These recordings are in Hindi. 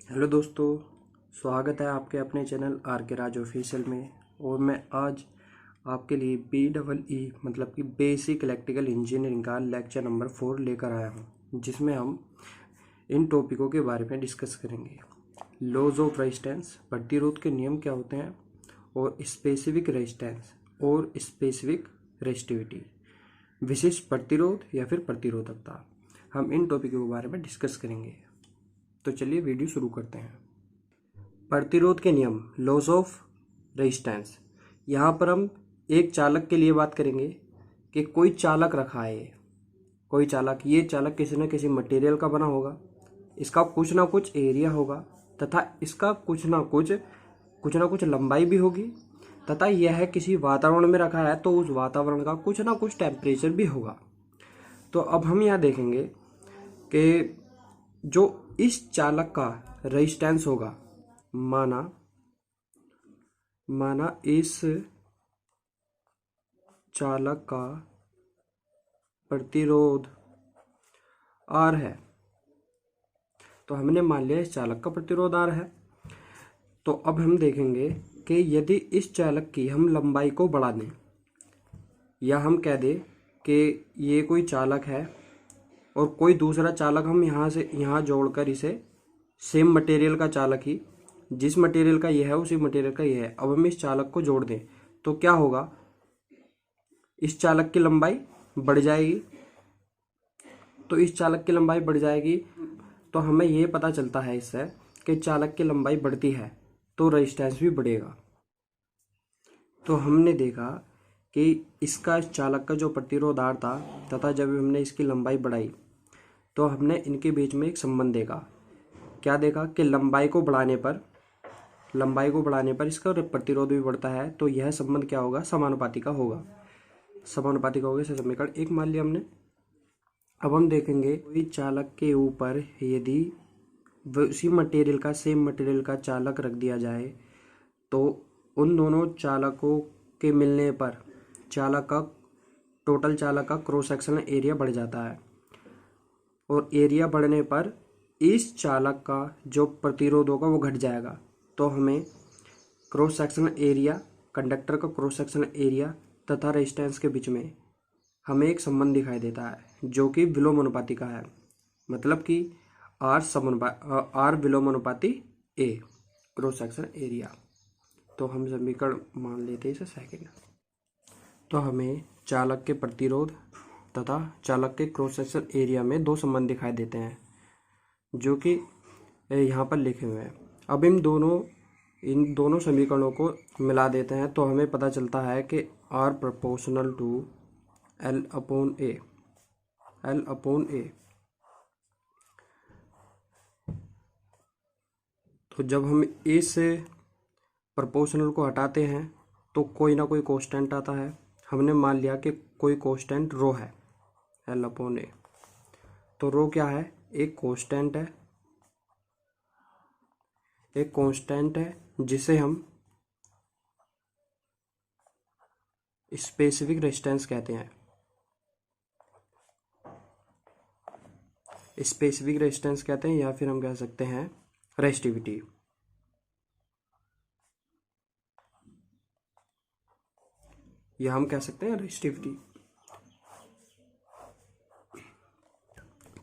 हेलो दोस्तों, स्वागत है आपके अपने चैनल आर के राज ऑफिशियल में। और मैं आज आपके लिए BEE मतलब कि बेसिक इलेक्ट्रिकल इंजीनियरिंग का लेक्चर नंबर 4 लेकर आया हूं, जिसमें हम इन टॉपिकों के बारे में डिस्कस करेंगे। लॉज ऑफ रेजिस्टेंस, प्रतिरोध के नियम क्या होते हैं, और स्पेसिफिक रेजिस्टेंस और स्पेसिफिक रेजिस्टिविटी, विशिष्ट प्रतिरोध या फिर प्रतिरोधकता। हम इन टॉपिकों के बारे में डिस्कस करेंगे। तो चलिए वीडियो शुरू करते हैं। प्रतिरोध के नियम, लॉज ऑफ रेजिस्टेंस। यहाँ पर हम एक चालक के लिए बात करेंगे कि कोई चालक रखा है। कोई चालक, ये चालक किसी न किसी मटेरियल का बना होगा, इसका कुछ ना कुछ एरिया होगा तथा इसका कुछ ना कुछ लंबाई भी होगी, तथा यह किसी वातावरण में रखा है तो उस वातावरण का कुछ ना कुछ टेम्परेचर भी होगा। तो अब हम यहाँ देखेंगे कि जो इस चालक का रेजिस्टेंस होगा, माना इस चालक का प्रतिरोध R है, तो हमने मान लिया इस चालक का प्रतिरोध R है। तो अब हम देखेंगे कि यदि इस चालक की हम लंबाई को बढ़ा दें, या हम कह दें कि ये कोई चालक है और कोई दूसरा चालक हम यहाँ से यहाँ जोड़कर इसे सेम मटेरियल का चालक ही, जिस मटेरियल का ये है उसी मटेरियल का ये है, अब हम इस चालक को जोड़ दें तो क्या होगा, इस चालक की लंबाई बढ़ जाएगी। तो इस चालक की लंबाई बढ़ जाएगी तो हमें ये पता चलता है इससे कि चालक की लंबाई बढ़ती है तो रेजिस्टेंस भी बढ़ेगा। तो हमने देखा कि इसका इस चालक का जो प्रतिरोध R था, तथा जब हमने इसकी लंबाई बढ़ाई तो हमने इनके बीच में एक संबंध देखा। क्या देखा कि लंबाई को बढ़ाने पर इसका प्रतिरोध भी बढ़ता है। तो यह संबंध क्या होगा, समानुपाती का होगा। समानुपाती का होगा, इसे समीकरण 1 मान लिया हमने। अब हम देखेंगे कोई चालक के ऊपर यदि उसी मटेरियल का, सेम मटेरियल का चालक रख दिया जाए तो उन दोनों चालकों के मिलने पर टोटल चालक का क्रॉस सेक्शनल एरिया बढ़ जाता है, और एरिया बढ़ने पर इस चालक का जो प्रतिरोध होगा वो घट जाएगा। तो हमें क्रॉस सेक्शनल एरिया, कंडक्टर का क्रॉस सेक्शनल एरिया तथा रेजिस्टेंस के बीच में हमें एक संबंध दिखाई देता है जो कि विलोमानुपाती का है, मतलब कि R विलोमानुपाती A, cross sectional area. तो हम समीकरण मान लेते हैं इसे सेकंड। तो हमें चालक के प्रतिरोध तथा चालक के क्रॉस सेक्शनल एरिया में दो संबंध दिखाई देते हैं जो कि यहाँ पर लिखे हुए हैं। अब इन दोनों समीकरणों को मिला देते हैं तो हमें पता चलता है कि R proportional to L upon A। तो जब हम इस प्रोपोर्शनल को हटाते हैं तो कोई ना कोई कांस्टेंट आता है। हमने मान लिया कि कोई कांस्टेंट रो है, L अपॉन A। तो रो क्या है, एक कांस्टेंट है जिसे हम स्पेसिफिक रेजिस्टेंस कहते हैं। स्पेसिफिक रेजिस्टेंस कहते हैं या फिर हम कह सकते हैं रेजिस्टिविटी। या हम कह सकते हैं रेजिस्टिविटी।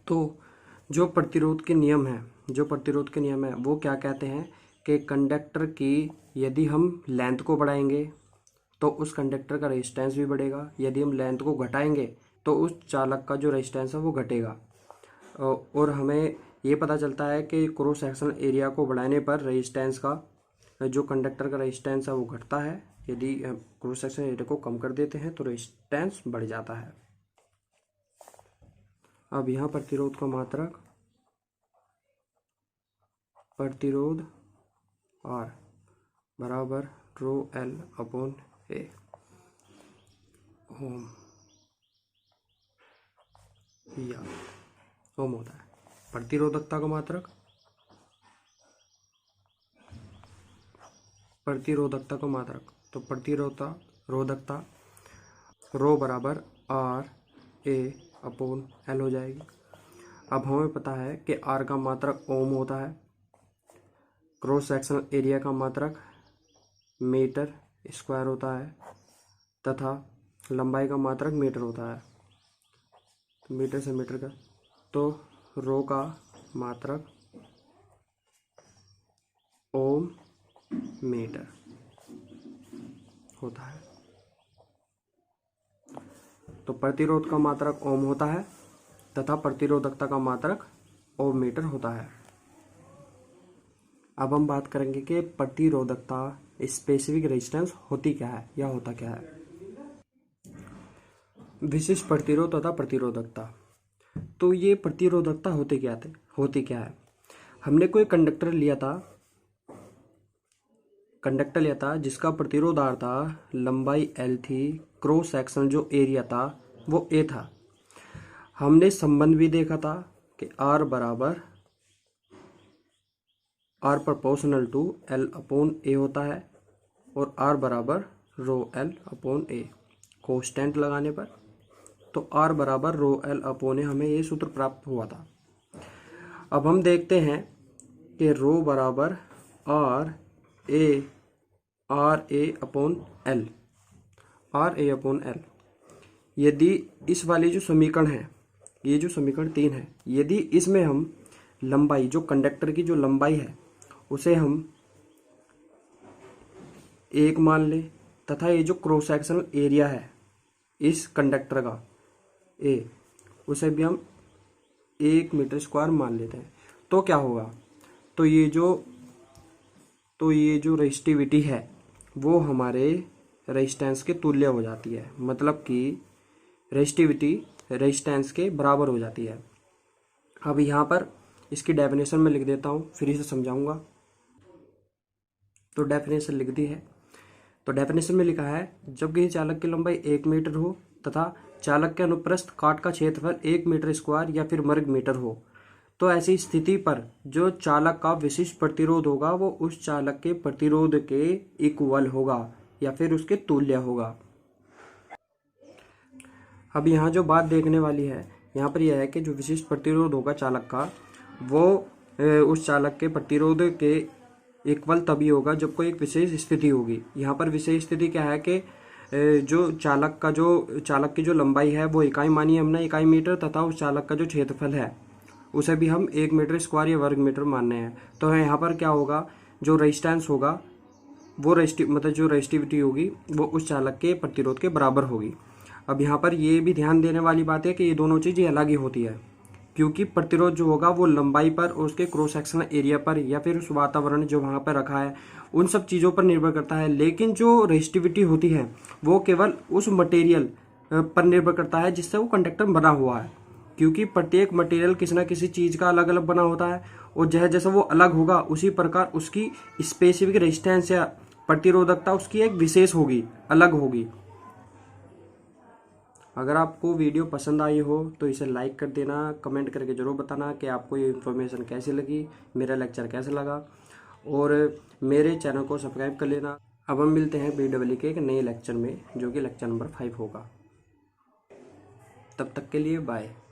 तो जो प्रतिरोध के नियम है वो क्या कहते हैं कि कंडक्टर की यदि हम लेंथ को बढ़ाएंगे तो उस कंडक्टर का रेजिस्टेंस भी बढ़ेगा, यदि हम लेंथ को घटाएंगे तो उस चालक का जो रेजिस्टेंस है वो घटेगा। और हमें ये पता चलता है कि क्रॉस सेक्शनल एरिया को बढ़ाने पर रेजिस्टेंस का, जो कंडक्टर का रेजिस्टेंस है वो घटता है, यदि क्रॉस सेक्शनल एरिया को कम कर देते हैं तो रेजिस्टेंस बढ़ जाता है। अब यहाँ प्रतिरोध का मात्रक, प्रतिरोध R बराबर रो L अपॉन A ओम या ओम होता है। प्रतिरोधकता का मात्रक, तो प्रतिरोधकता रो बराबर R A अपॉन L हो जाएगी। अब हमें पता है कि R का मात्रक ओम होता है क्रॉस सेक्शनल एरिया का मात्रक मीटर स्क्वायर होता है तथा लंबाई का मात्रक मीटर होता है। तो मीटर से मीटर का, तो रो का मात्रक ओम मीटर होता है। तो प्रतिरोध का मात्रक ओम होता है तथा प्रतिरोधकता का मात्रक ओम मीटर होता है। अब हम बात करेंगे कि प्रतिरोधकता स्पेसिफिक रेजिस्टेंस होती क्या है या होता क्या है। विशिष्ट प्रतिरोध तथा प्रतिरोधकता। तो ये प्रतिरोधकता होती क्या है। हमने कोई कंडक्टर लिया था जिसका प्रतिरोध R था, लंबाई L थी, क्रॉस सेक्शन जो एरिया था वो A था। हमने संबंध भी देखा था कि R बराबर R proportional to L upon A होता है और R बराबर rho L upon A constant लगाने पर, तो R बराबर रो L अपॉन A हमें ये सूत्र प्राप्त हुआ था। अब हम देखते हैं कि रो बराबर R A अपॉन L। यदि इस वाली जो समीकरण है, ये जो समीकरण 3 है, यदि इसमें हम लंबाई, जो कंडक्टर की जो लंबाई है उसे हम 1 मान लें तथा ये जो क्रॉस सेक्शनल एरिया है इस कंडक्टर का A, उसे भी हम 1 मीटर स्क्वायर मान लेते हैं, तो क्या होगा। तो ये जो रेजिस्टिविटी है वो हमारे रेजिस्टेंस के तुल्य हो जाती है, मतलब कि रेजिस्टिविटी रेजिस्टेंस के बराबर हो जाती है। अब यहाँ पर इसकी डेफिनेशन में लिख देता हूँ, फिर इसे समझाऊंगा। तो डेफिनेशन लिख दी है। तो डेफिनेशन में लिखा है, जब किसी चालक की लंबाई 1 मीटर हो तथा चालक के अनुप्रस्थ काट का क्षेत्रफल 1 मीटर स्क्वायर या फिर वर्ग मीटर हो, तो ऐसी स्थिति पर जो चालक का विशिष्ट प्रतिरोध होगा वो उस चालक के प्रतिरोध के इक्वल होगा या फिर उसके तुल्य होगा। अब यहाँ जो बात देखने वाली है, यहाँ पर यह है कि जो विशिष्ट प्रतिरोध होगा चालक का, वो उस चालक के प्रतिरोध के इक्वल तभी होगा जब कोई एक विशेष स्थिति होगी। यहाँ पर विशेष स्थिति क्या है कि जो चालक की जो लंबाई है वो इकाई मानी हमने, इकाई मीटर, तथा उस चालक का जो क्षेत्रफल है उसे भी हम 1 मीटर स्क्वायर या वर्ग मीटर मानने हैं। तो यहाँ पर क्या होगा, जो रेजिस्टेंस होगा वो जो रेजिस्टिविटी होगी वो उस चालक के प्रतिरोध के बराबर होगी। अब यहाँ पर ये भी ध्यान देने वाली बात है कि ये दोनों चीज़ें अलग ही होती है, क्योंकि प्रतिरोध जो होगा वो लंबाई पर और उसके क्रॉस सेक्शनल एरिया पर या फिर उस वातावरण जो वहाँ पर रखा है उन सब चीज़ों पर निर्भर करता है। लेकिन जो रेजिस्टिविटी होती है वो केवल उस मटेरियल पर निर्भर करता है जिससे वो कंडक्टर बना हुआ है, क्योंकि प्रत्येक मटेरियल किसी न किसी चीज़ का अलग अलग बना होता है और जैसा वो अलग होगा उसी प्रकार उसकी स्पेसिफिक रेजिस्टेंस या प्रतिरोधकता उसकी एक विशेष होगी, अलग होगी। अगर आपको वीडियो पसंद आई हो तो इसे लाइक कर देना, कमेंट करके ज़रूर बताना कि आपको ये इन्फॉर्मेशन कैसी लगी, मेरा लेक्चर कैसा लगा, और मेरे चैनल को सब्सक्राइब कर लेना। अब हम मिलते हैं BEE के एक नए लेक्चर में, जो कि लेक्चर नंबर 5 होगा। तब तक के लिए बाय।